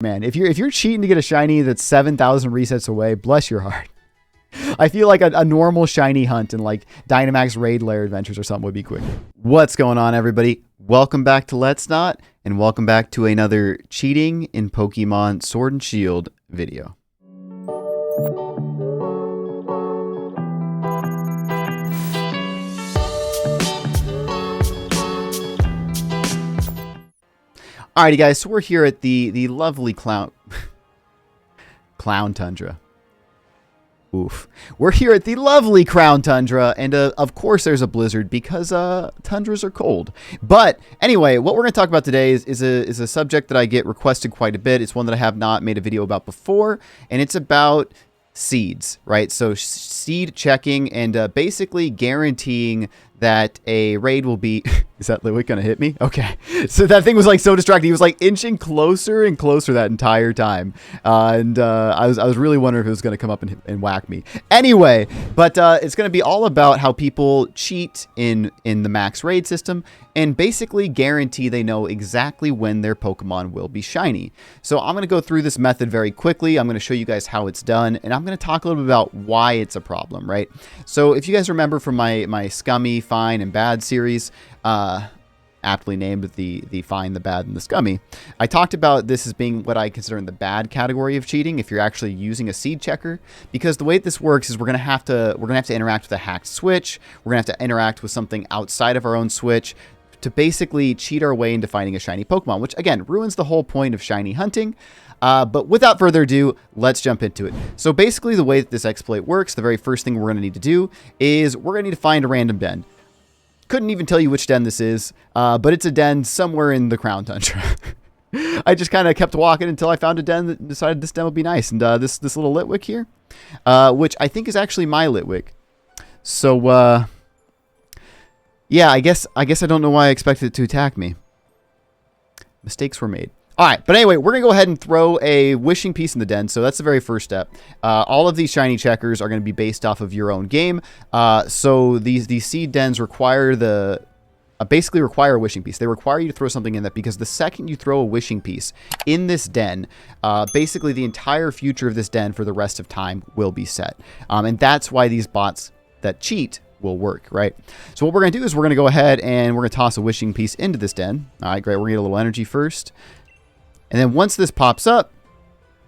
Man, if you're cheating to get a shiny that's 7,000 resets away, bless your heart. I feel like a normal shiny hunt in like Dynamax Raid Lair Adventures or something would be quick. What's going on, everybody? Welcome back to LetsNot, and welcome back to another cheating in Pokemon Sword and Shield video. Alrighty, guys, so we're here at the lovely Clown Tundra. Oof. We're here at the lovely Crown Tundra, and of course there's a blizzard because tundras are cold. But anyway, what we're going to talk about today is a subject that I get requested quite a bit. It's one that I have not made a video about before, and it's about seeds, right? So seed checking and basically guaranteeing that a raid will be... Is that Litwick going to hit me? Okay. So that thing was like so distracting. He was like inching closer and closer that entire time. I was really wondering if it was going to come up and whack me. Anyway, but it's going to be all about how people cheat in the max raid system and basically guarantee they know exactly when their Pokemon will be shiny. So I'm going to go through this method very quickly. I'm going to show you guys how it's done, and I'm going to talk a little bit about why it's a problem, right? So if you guys remember from my Scummy, Fine, and Bad series, aptly named the Fine, the Bad, and the Scummy, I talked about this as being what I consider in the bad category of cheating if you're actually using a seed checker, because the way this works is we're gonna have to interact with a hacked switch. We're gonna have to interact with something outside of our own switch to basically cheat our way into finding a shiny Pokemon, which again ruins the whole point of shiny hunting. But without further ado, let's jump into it. So basically the way that this exploit works, the very first thing we're going to need to do is we're going to need to find a random den. Couldn't even tell you which den this is, but it's a den somewhere in the Crown Tundra. I just kind of kept walking until I found a den that decided this den would be nice. And this little Litwick here, which I think is actually my Litwick. So, yeah, I guess I don't know why I expected it to attack me. Mistakes were made. All right, but anyway, we're going to go ahead and throw a wishing piece in the den. So that's the very first step. All of these shiny checkers are going to be based off of your own game. So these seed dens require basically require a wishing piece. They require you to throw something in that, because the second you throw a wishing piece in this den, basically the entire future of this den for the rest of time will be set. And that's why these bots that cheat will work, right? So what we're going to do is we're going to go ahead and we're going to toss a wishing piece into this den. All right, great. We're going to get a little energy first. And then once this pops up,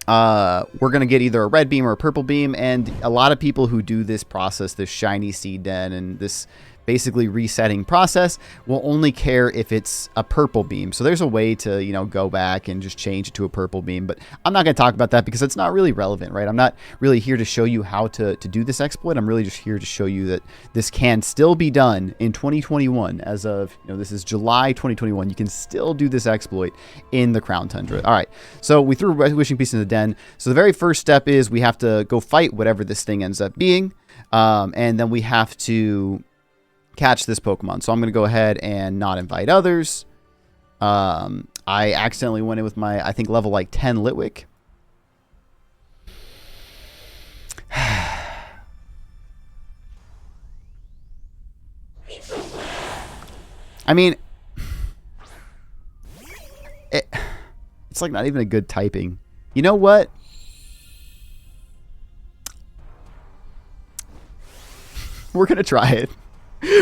we're going to get either a red beam or a purple beam. And a lot of people who do this process, this shiny seed den and this basically resetting process, will only care if it's a purple beam. So there's a way to, you know, go back and just change it to a purple beam. But I'm not going to talk about that because it's not really relevant, right? I'm not really here to show you how to do this exploit. I'm really just here to show you that this can still be done in 2021. As of, you know, this is July 2021. You can still do this exploit in the Crown Tundra. All right. So we threw a wishing piece in the den. So the very first step is we have to go fight whatever this thing ends up being. And then we have to catch this Pokemon. So I'm going to go ahead and not invite others. I accidentally went in with my, I think, level like 10 Litwick. I mean, it's like not even a good typing. You know what? We're going to try it.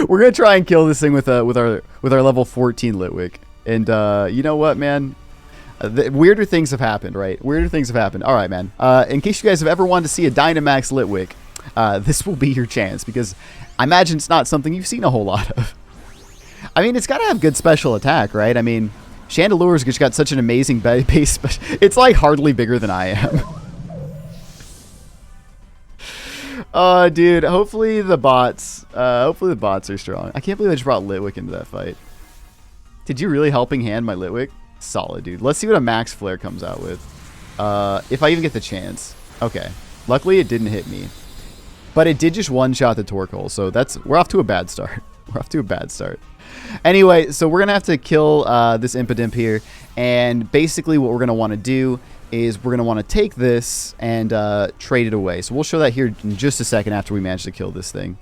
We're gonna try and kill this thing with our level 14 Litwick, and you know what, man? Weirder things have happened, right? Weirder things have happened. All right, man. In case you guys have ever wanted to see a Dynamax Litwick, this will be your chance, because I imagine it's not something you've seen a whole lot of. I mean, it's got to have good special attack, right? I mean, Chandelure's just got such an amazing base, but it's like hardly bigger than I am. Oh, dude, hopefully the bots are strong. I can't believe I just brought Litwick into that fight. Did you really helping hand my Litwick? Solid, dude. Let's see what a max flare comes out with. If I even get the chance. Okay. Luckily, it didn't hit me. But it did just one-shot the Torkoal, so we're off to a bad start. We're off to a bad start. Anyway, so we're going to have to kill this Impidimp here, and basically what we're going to want to do is we're going to want to take this and trade it away. So we'll show that here in just a second after we manage to kill this thing.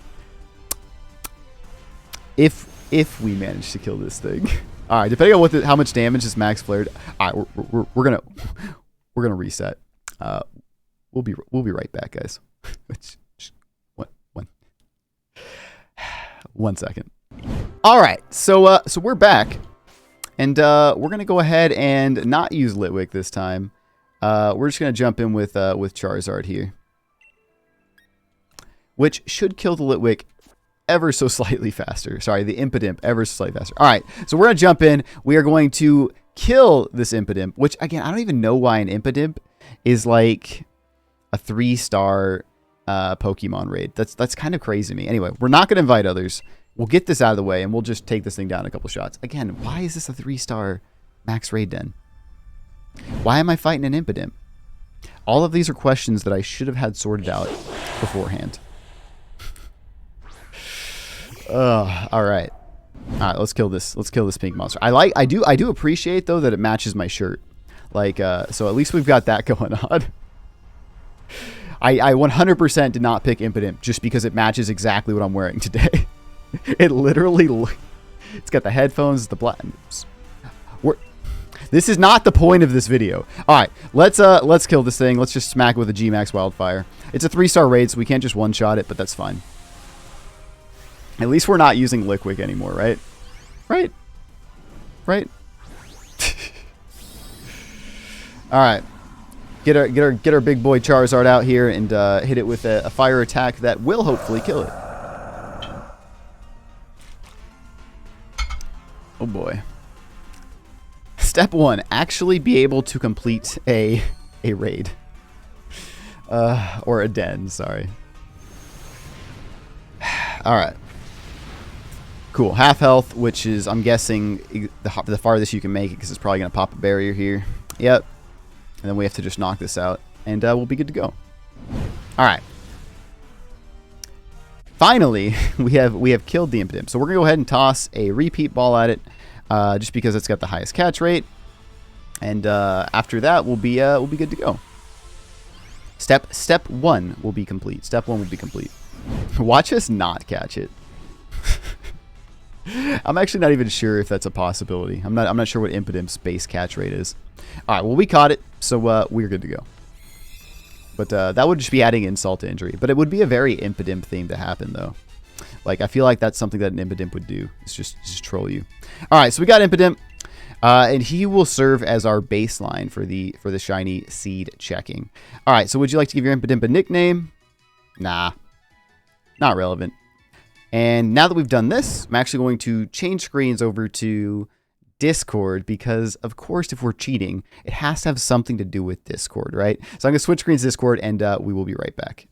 If we manage to kill this thing. All right, depending on how much damage this max flared. All right, we're we're gonna reset. We'll be right back, guys. One second. All right, so we're back, and we're gonna go ahead and not use Litwick this time. We're just gonna jump in with Charizard here, which should kill the Litwick ever so slightly faster. Sorry, the Impidimp ever so slightly faster. All right, so we're gonna jump in. We are going to kill this Impidimp, which again, I don't even know why an Impidimp is like a 3-star Pokemon raid. That's kind of crazy to me. Anyway, we're not gonna invite others. We'll get this out of the way, and we'll just take this thing down in a couple shots. Again, why is this a 3-star max raid den? Why am I fighting an Impidimp? All of these are questions that I should have had sorted out beforehand. All right, let's kill this. Let's kill this pink monster. I do appreciate though that it matches my shirt. Like, so at least we've got that going on. I 100% did not pick Impidimp just because it matches exactly what I'm wearing today. It literally, it's got the headphones, the black. This is not the point of this video. All right, let's kill this thing. Let's just smack it with a G-Max Wildfire. It's a 3-star raid, so we can't just one-shot it, but that's fine. At least we're not using Litwick anymore, right? Right? All right. Get our big boy Charizard out here and hit it with a fire attack that will hopefully kill it. Oh boy. Step 1, actually be able to complete a raid. Or a den, sorry. All right. Cool. Half health, which is, I'm guessing, the farthest you can make it because it's probably going to pop a barrier here. Yep. And then we have to just knock this out, and we'll be good to go. All right. Finally, we have killed the Impidimp. So we're going to go ahead and toss a repeat ball at it, just because it's got the highest catch rate. And after that, we'll be good to go. Step 1 will be complete. Step 1 will be complete. Watch us not catch it. I'm actually not even sure if that's a possibility. I'm not sure what Impidimp's base catch rate is. All right, well, we caught it, so we're good to go. But that would just be adding insult to injury. But it would be a very Impidimp thing to happen, though. Like, I feel like that's something that an Impidimp would do. It's just troll you. All right, so we got Impidimp, and he will serve as our baseline for the shiny seed checking. All right, so would you like to give your Impidimp a nickname? Nah, not relevant. And now that we've done this, I'm actually going to change screens over to Discord because, of course, if we're cheating, it has to have something to do with Discord, right? So I'm going to switch screens to Discord, and we will be right back.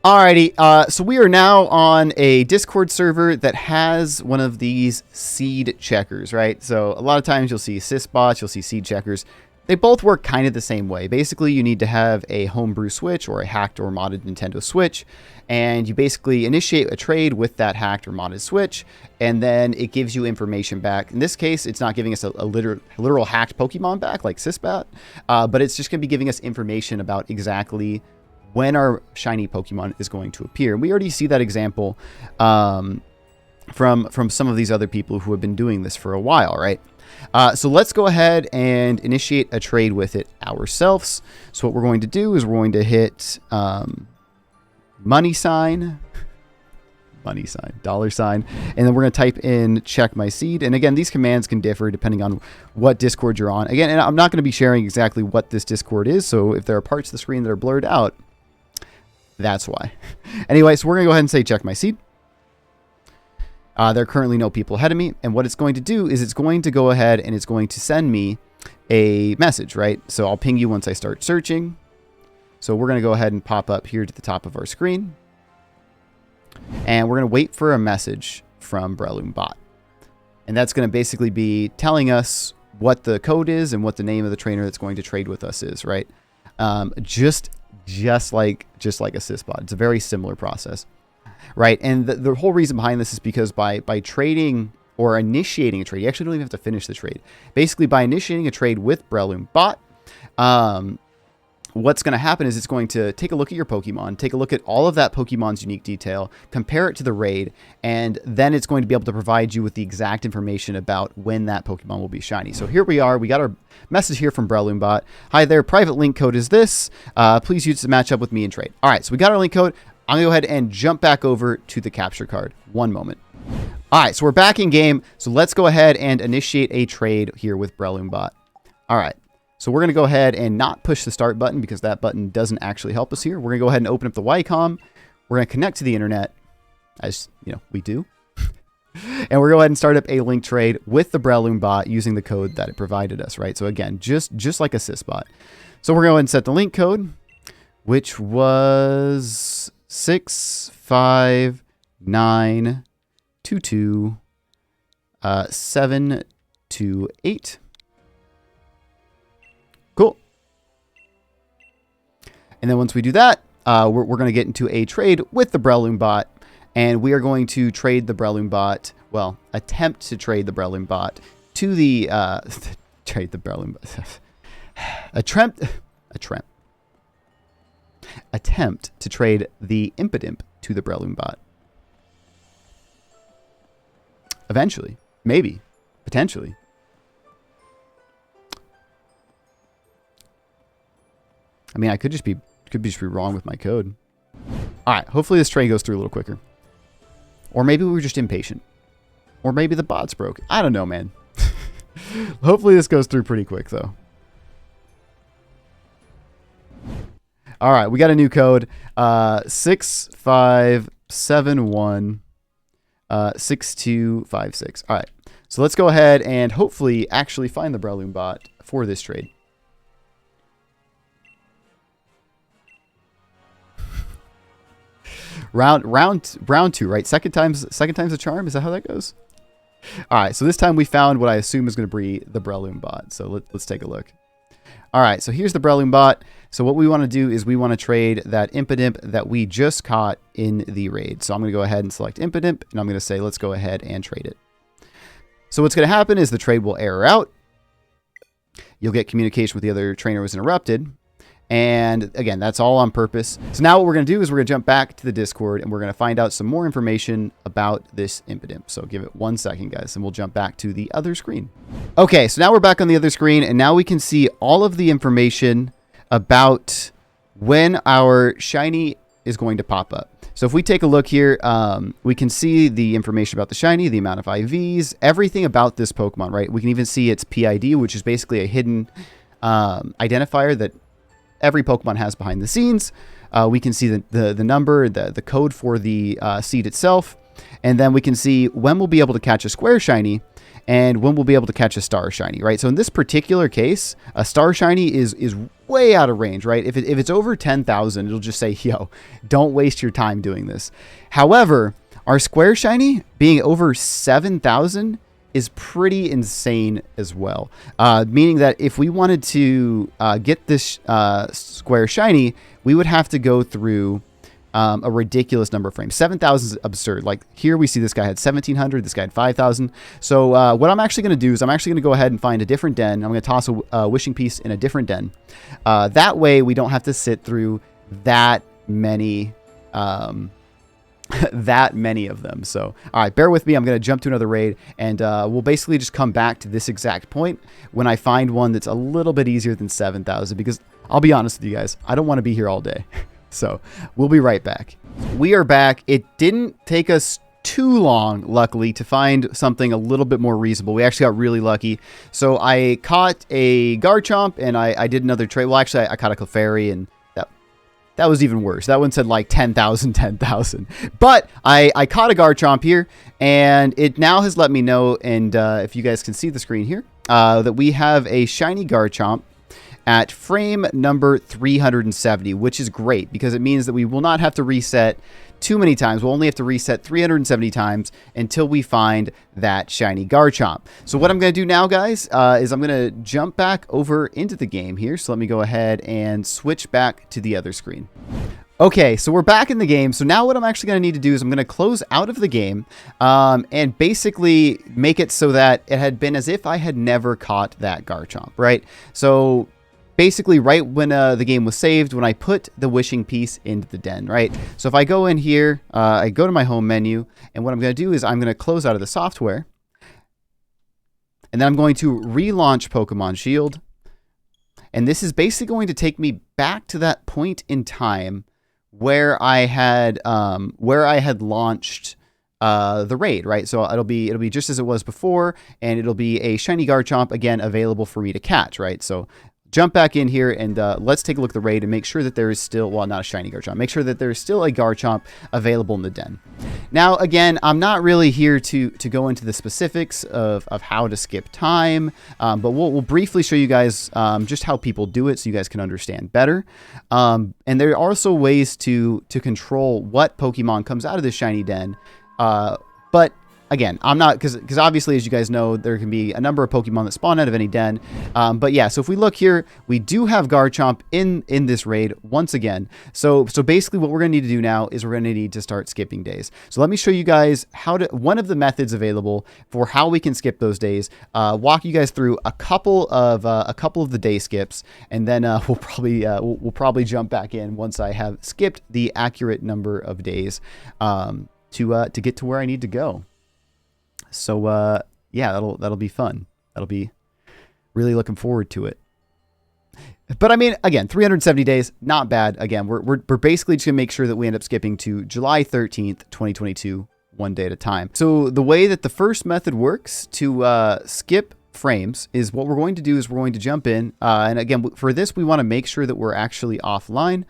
Alrighty, so we are now on a Discord server that has one of these seed checkers, right? So a lot of times you'll see sysbots, you'll see seed checkers. They both work kind of the same way. Basically, you need to have a homebrew Switch or a hacked or modded Nintendo Switch, and you basically initiate a trade with that hacked or modded Switch, and then it gives you information back. In this case, it's not giving us a literal hacked Pokemon back like Sysbot, but it's just going to be giving us information about exactly when our shiny Pokemon is going to appear. And we already see that example from some of these other people who have been doing this for a while, right? So let's go ahead and initiate a trade with it ourselves. So what we're going to do is we're going to hit money sign, dollar sign, and then we're going to type in check my seed. And again, these commands can differ depending on what Discord you're on. Again, and I'm not going to be sharing exactly what this Discord is, so if there are parts of the screen that are blurred out, that's why. Anyway, so we're going to go ahead and say check my seed. There are currently no people ahead of me, and what it's going to do is it's going to go ahead and it's going to send me a message, right? So I'll ping you once I start searching. So we're going to go ahead and pop up here to the top of our screen, and we're going to wait for a message from Breloom Bot. And that's going to basically be telling us what the code is and what the name of the trainer that's going to trade with us is, right? Just like a Sysbot. It's a very similar process. Right, and the whole reason behind this is because by trading or initiating a trade, you actually don't even have to finish the trade. Basically, by initiating a trade with Breloom Bot, what's going to happen is it's going to take a look at your Pokemon, take a look at all of that Pokemon's unique detail, compare it to the raid, and then it's going to be able to provide you with the exact information about when that Pokemon will be shiny. So here we are. We got our message here from BrelloonBot. Hi there. Private link code is this. Please use it to match up with me and trade. All right. So we got our link code. I'm going to go ahead and jump back over to the capture card. One moment. All right. So we're back in game. So let's go ahead and initiate a trade here with BrelloonBot. All right. So we're going to go ahead and not push the start button because that button doesn't actually help us here. We're going to go ahead and open up the Ycom. We're going to connect to the internet, as you know we do. And we're going to go ahead and start up a link trade with the BrelloonBot using the code that it provided us, right? So again, just like a sysbot. So we're going to go ahead and set the link code, which was 65922 728. Cool. And then once we do that, we're going to get into a trade with the BrelloonBot, and we are going to trade the BrelloonBot, well, attempt to trade the BrelloonBot to the, trade the BrelloonBot, attempt to trade the Impidimp to the BrelloonBot. Eventually, maybe, potentially. I mean, I could just be wrong with my code. All right, hopefully this trade goes through a little quicker. Or maybe we were just impatient. Or maybe the bots broke. I don't know, man. Hopefully this goes through pretty quick, though. All right, we got a new code. 6571 6256. All right, so let's go ahead and hopefully actually find the BrelloonBot for this trade. Round two, right? Second time's a charm. Is that how that goes? All right. So this time we found what I assume is going to be the BrelloonBot. So let's take a look. All right. So here's the BrelloonBot. So what we want to do is we want to trade that Impidimp that we just caught in the raid. So I'm going to go ahead and select Impidimp, and I'm going to say let's go ahead and trade it. So what's going to happen is the trade will error out. You'll get communication with the other trainer was interrupted. And again, that's all on purpose. So now what we're going to do is we're going to jump back to the Discord and we're going to find out some more information about this Impidimp. So give it 1 second, guys, and we'll jump back to the other screen. Okay, so now we're back on the other screen, and now we can see all of the information about when our shiny is going to pop up. So if we take a look here, we can see the information about the shiny, the amount of IVs, everything about this Pokemon, right? We can even see its PID, which is basically a hidden identifier that every Pokemon has behind the scenes. We can see the number, the code for the seed itself. And then we can see when we'll be able to catch a square shiny and when we'll be able to catch a star shiny, right? So in this particular case, a star shiny is way out of range, right? If it's over 10,000, it'll just say, yo, don't waste your time doing this. However, our square shiny being over 7,000 is pretty insane as well. Meaning that if we wanted to get this square shiny, we would have to go through a ridiculous number of frames. 7,000 is absurd. Like here we see this guy had 1,700, this guy had 5,000. So what I'm actually going to do is I'm actually going to go ahead and find a different den. I'm going to toss a wishing piece in a different den. That way we don't have to sit through that many that many of them. So, all right, bear with me. I'm going to jump to another raid, and we'll basically just come back to this exact point when I find one that's a little bit easier than 7,000, because I'll be honest with you guys, I don't want to be here all day. So we'll be right back. We are back. It didn't take us too long, luckily, to find something a little bit more reasonable. We actually got really lucky. So I caught a Garchomp, and I did another trade. Well, actually, I caught a Clefairy, and that was even worse. That one said like 10,000, 10,000. But I caught a Garchomp here, and it now has let me know, and if you guys can see the screen here, that we have a shiny Garchomp at frame number 370, which is great because it means that we will not have to reset too many times. We'll only have to reset 370 times until we find that shiny Garchomp. So what I'm going to do now, guys, is I'm going to jump back over into the game here. So let me go ahead and switch back to the other screen. Okay, so we're back in the game. So now what I'm actually going to need to do is I'm going to close out of the game and basically make it so that it had been as if I had never caught that Garchomp, right? So basically right when the game was saved, when I put the wishing piece into the den, right? So if I go in here, I go to my home menu, and what I'm going to do is I'm going to close out of the software, and then I'm going to relaunch Pokemon Shield. And this is basically going to take me back to that point in time where I had launched the raid, right? So it'll be just as it was before, and it'll be a shiny Garchomp again available for me to catch, right? So jump back in here and let's take a look at the raid and make sure that there is still, well, not a shiny Garchomp, make sure that there is still a Garchomp available in the den. Now, again, I'm not really here to go into the specifics of how to skip time, but we'll briefly show you guys just how people do it so you guys can understand better. And there are also ways to control what Pokemon comes out of this shiny den, but again, I'm not, because obviously, as you guys know, there can be a number of Pokemon that spawn out of any den. But yeah, so if we look here, we do have Garchomp in this raid once again. So basically what we're going to need to do now is we're going to need to start skipping days. So let me show you guys one of the methods available for how we can skip those days. Walk you guys through a couple of the day skips, and then we'll probably jump back in once I have skipped the accurate number of days to get to where I need to go. So, yeah, that'll be fun. That'll be really looking forward to it. But I mean, again, 370 days, not bad. Again, we're basically just gonna make sure that we end up skipping to July 13th, 2022, one day at a time. So the way that the first method works to skip frames is what we're going to do is we're going to jump in. And again, for this, we want to make sure that we're actually offline.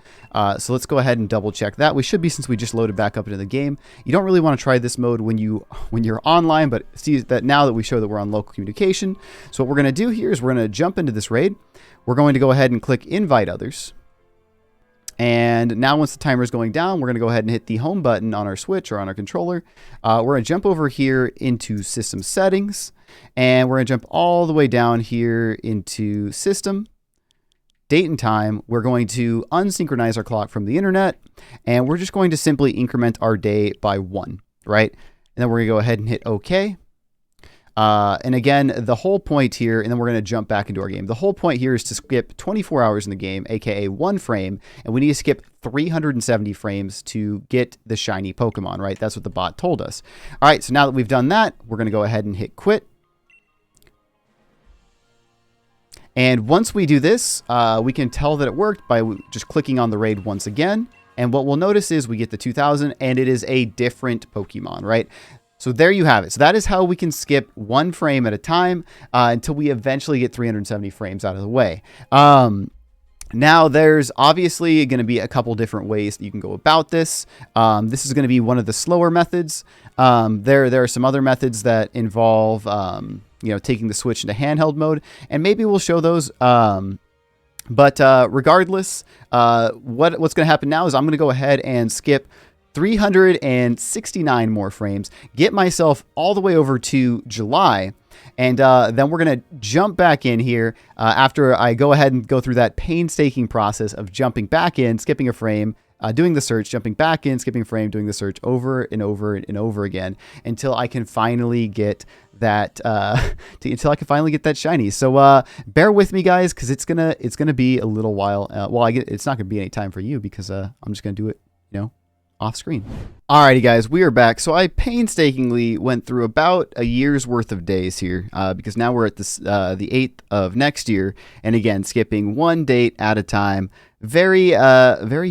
So let's go ahead and double check that. We should be, since we just loaded back up into the game. You don't really want to try this mode when you're online, but see that now that we show that we're on local communication. So what we're going to do here is we're going to jump into this raid. We're going to go ahead and click invite others. And now once the timer is going down, we're going to go ahead and hit the home button on our Switch or on our controller. We're going to jump over here into system settings, and we're going to jump all the way down here into system, date and time. We're going to unsynchronize our clock from the internet, and we're just going to simply increment our day by 1, right? And then we're going to go ahead and hit OK. And again, the whole point here, and then we're going to jump back into our game. The whole point here is to skip 24 hours in the game, aka 1 frame, and we need to skip 370 frames to get the shiny Pokemon, right? That's what the bot told us. All right, so now that we've done that, we're going to go ahead and hit quit. And once we do this, we can tell that it worked by just clicking on the raid once again. And what we'll notice is we get the 2000, and it is a different Pokemon, right? So there you have it. So that is how we can skip 1 frame at a time until we eventually get 370 frames out of the way. Now, there's obviously going to be a couple different ways that you can go about this. This is going to be one of the slower methods. There are some other methods that involve, taking the Switch into handheld mode, and maybe we'll show those. But regardless, what's going to happen now is I'm going to go ahead and skip 369 more frames, get myself all the way over to July, and then we're going to jump back in here after I go ahead and go through that painstaking process of jumping back in, skipping a frame, doing the search, jumping back in, skipping a frame, doing the search over and over and over again until I can finally get that shiny. So bear with me, guys, because it's gonna be a little while. It's not gonna be any time for you because I'm just gonna do it, off screen. Alrighty, guys, we are back. So I painstakingly went through about a year's worth of days here because now we're at the 8th of next year, and again, skipping 1 date at a time. Very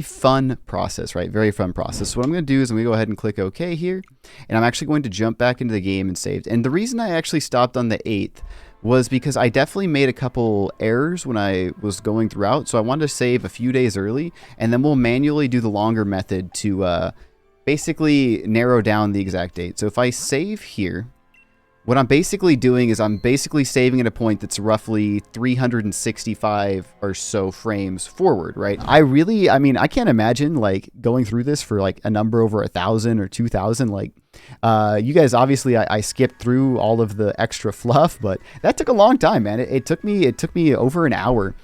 fun process, right? Very fun process. So what I'm going to do is I'm going to go ahead and click OK here, and I'm actually going to jump back into the game and save. And the reason I actually stopped on the 8th was because I definitely made a couple errors when I was going throughout. So I wanted to save a few days early, and then we'll manually do the longer method to basically narrow down the exact date. So if I save here, what I'm basically doing is I'm basically saving at a point that's roughly 365 or so frames forward, right? I can't imagine like going through this for like a number over 1,000 or 2,000. Like you guys, obviously I skipped through all of the extra fluff, but that took a long time, man. It took me over an hour.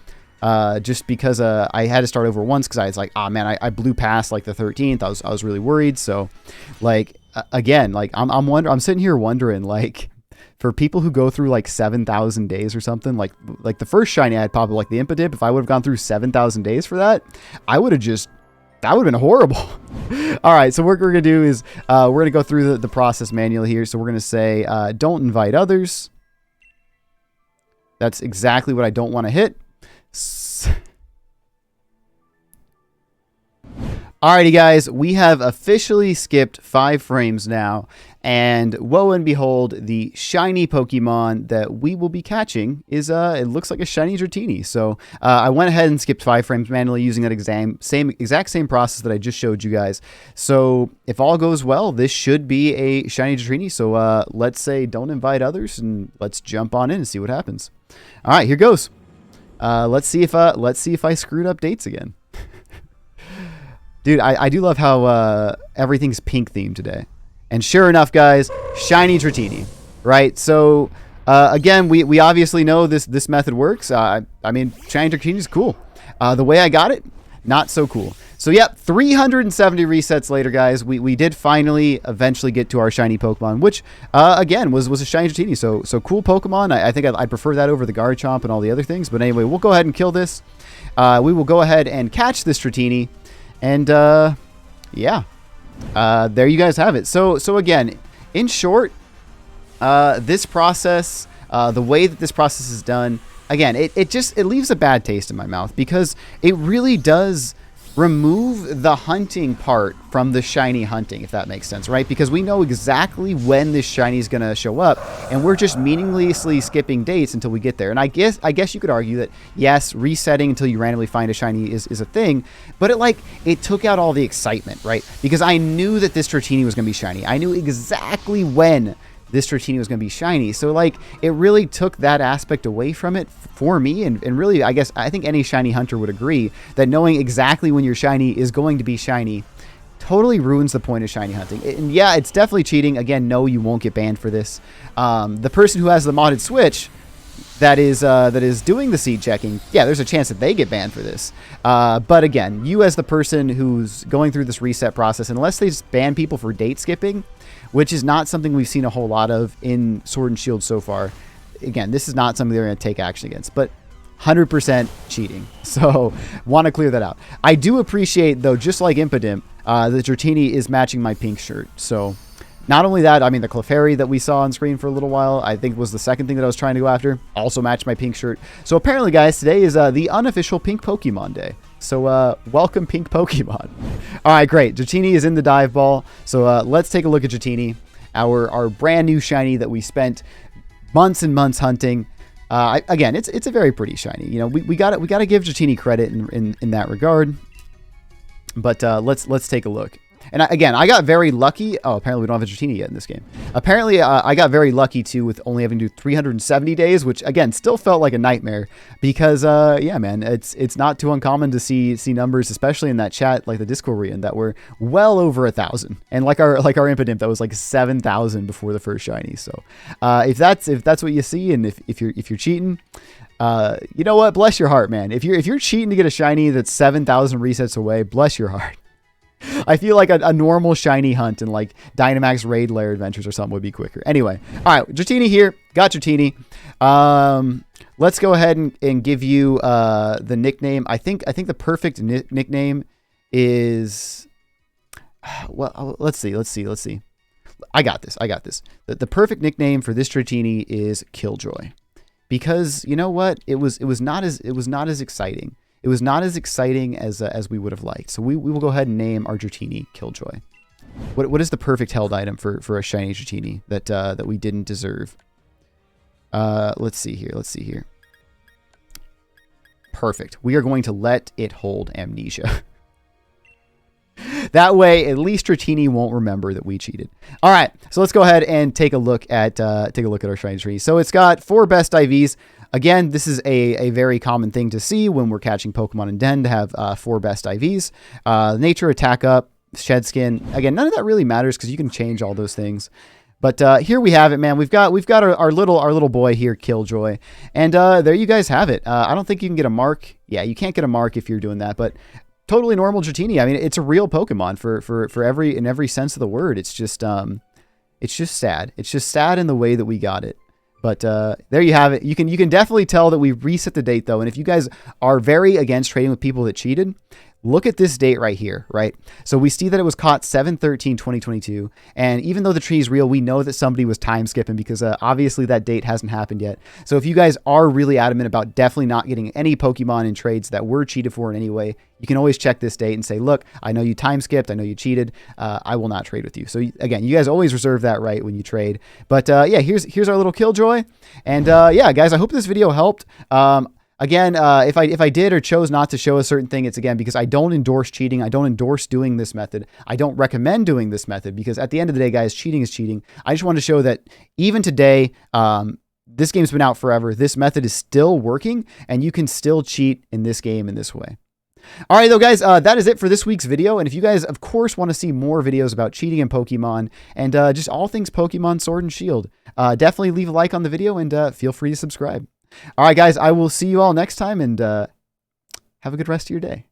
Just because I had to start over once because I was like, oh man, I blew past like the 13th. I was really worried. So like again, like I'm sitting here wondering, like, for people who go through like 7,000 days or something, like the first shiny I had pop up, like the Impidimp, if I would have gone through 7,000 days for that, that would have been horrible. All right, so what we're going to do is we're going to go through the process manual here. So we're going to say don't invite others. That's exactly what I don't want to hit. Alrighty guys, we have officially skipped 5 frames now, and woe and behold, the shiny Pokemon that we will be catching is, it looks like a shiny Dratini. So I went ahead and skipped 5 frames manually using that exact same process that I just showed you guys. So if all goes well, this should be a shiny Dratini. So let's say don't invite others, and let's jump on in and see what happens. Alright, here goes. Let's see if I screwed up dates again. Dude, I do love how everything's pink themed today. And sure enough, guys, shiny Dratini, right? So, again, we obviously know this method works. I mean, shiny Dratini is cool. The way I got it, not so cool. So, yep, 370 resets later, guys, we did finally eventually get to our shiny Pokemon, which, again, was a shiny Dratini. So cool Pokemon. I think I'd prefer that over the Garchomp and all the other things. But anyway, we'll go ahead and kill this. We will go ahead and catch this Dratini. And, yeah, there you guys have it. So again, in short, this process, the way that this process is done, again, it leaves a bad taste in my mouth because it really does remove the hunting part from the shiny hunting, if that makes sense, right? Because we know exactly when this shiny is going to show up, and we're just meaninglessly skipping dates until we get there. And I guess you could argue that, yes, resetting until you randomly find a shiny is a thing, but it took out all the excitement, right? Because I knew that this Dratini was going to be shiny. I knew exactly when this Dratini was going to be shiny. So, it really took that aspect away from it for me. And really, I think any shiny hunter would agree that knowing exactly when your shiny is going to be shiny totally ruins the point of shiny hunting. And yeah, it's definitely cheating. Again, no, you won't get banned for this. The person who has the modded Switch that is doing the seed checking, yeah, there's a chance that they get banned for this. But again, you as the person who's going through this reset process, unless they just ban people for date skipping, which is not something we've seen a whole lot of in Sword and Shield so far. Again, this is not something they're going to take action against, but 100% cheating. So, want to clear that out. I do appreciate, though, just like Impidimp, the Dratini is matching my pink shirt. So, not only that, I mean, the Clefairy that we saw on screen for a little while, I think was the second thing that I was trying to go after, also matched my pink shirt. So, apparently, guys, today is the unofficial Pink Pokemon Day. So, welcome, Pink Pokemon. All right, great. Dratini is in the dive ball. So, let's take a look at Dratini, our brand new shiny that we spent months and months hunting. Again, it's a very pretty shiny. You know, we got to give Dratini credit in that regard. But let's take a look. And I got very lucky. Oh, apparently we don't have a Dratini yet in this game. Apparently, I got very lucky, too, with only having to do 370 days, which, again, still felt like a nightmare. Because, yeah, man, it's not too uncommon to see numbers, especially in that chat, like the Discord we're in, that were well over 1,000. And like our Impidimp, that was like 7,000 before the first shiny. So, if that's what you see, and if you're cheating, you know what? Bless your heart, man. If you're cheating to get a shiny that's 7,000 resets away, bless your heart. I feel like a normal shiny hunt in like Dynamax Raid Lair Adventures or something would be quicker. Anyway, all right, Dratini here. Got Dratini. Let's go ahead and give you the nickname. I think the perfect nickname is, well, let's see. I got this. The perfect nickname for this Dratini is Killjoy, because you know what? It was not as exciting. It was not as exciting as we would have liked. So we will go ahead and name our Dratini Killjoy. What is the perfect held item for a shiny Dratini that we didn't deserve? Let's see here. Perfect. We are going to let it hold Amnesia. That way, at least Dratini won't remember that we cheated. All right, so let's go ahead and take a look at our shiny Dratini. So it's got 4 best IVs. Again, this is a very common thing to see when we're catching Pokemon in Den, to have 4 best IVs. Nature, Attack Up, Shed Skin. Again, none of that really matters because you can change all those things. But here we have it, man. We've got our little boy here, Killjoy, and there you guys have it. I don't think you can get a mark. Yeah, you can't get a mark if you're doing that, but totally normal Dratini. I mean, it's a real Pokemon for every sense of the word. It's just sad. It's just sad in the way that we got it. But there you have it. You can definitely tell that we reset the date though. And if you guys are very against trading with people that cheated, look at this date right here, right? So we see that it was caught 7/13/2022. And even though the tree is real, we know that somebody was time skipping because obviously that date hasn't happened yet. So if you guys are really adamant about definitely not getting any Pokemon in trades that were cheated for in any way, you can always check this date and say, look, I know you time skipped. I know you cheated. I will not trade with you. So again, you guys always reserve that right when you trade. But yeah, here's our little Killjoy. And yeah, guys, I hope this video helped. Again, if I did or chose not to show a certain thing, it's again because I don't endorse cheating. I don't endorse doing this method. I don't recommend doing this method because at the end of the day, guys, cheating is cheating. I just want to show that even today, this game's been out forever. This method is still working and you can still cheat in this game in this way. All right, though, guys, that is it for this week's video. And if you guys, of course, want to see more videos about cheating in Pokemon and just all things Pokemon Sword and Shield, definitely leave a like on the video and feel free to subscribe. All right, guys, I will see you all next time and have a good rest of your day.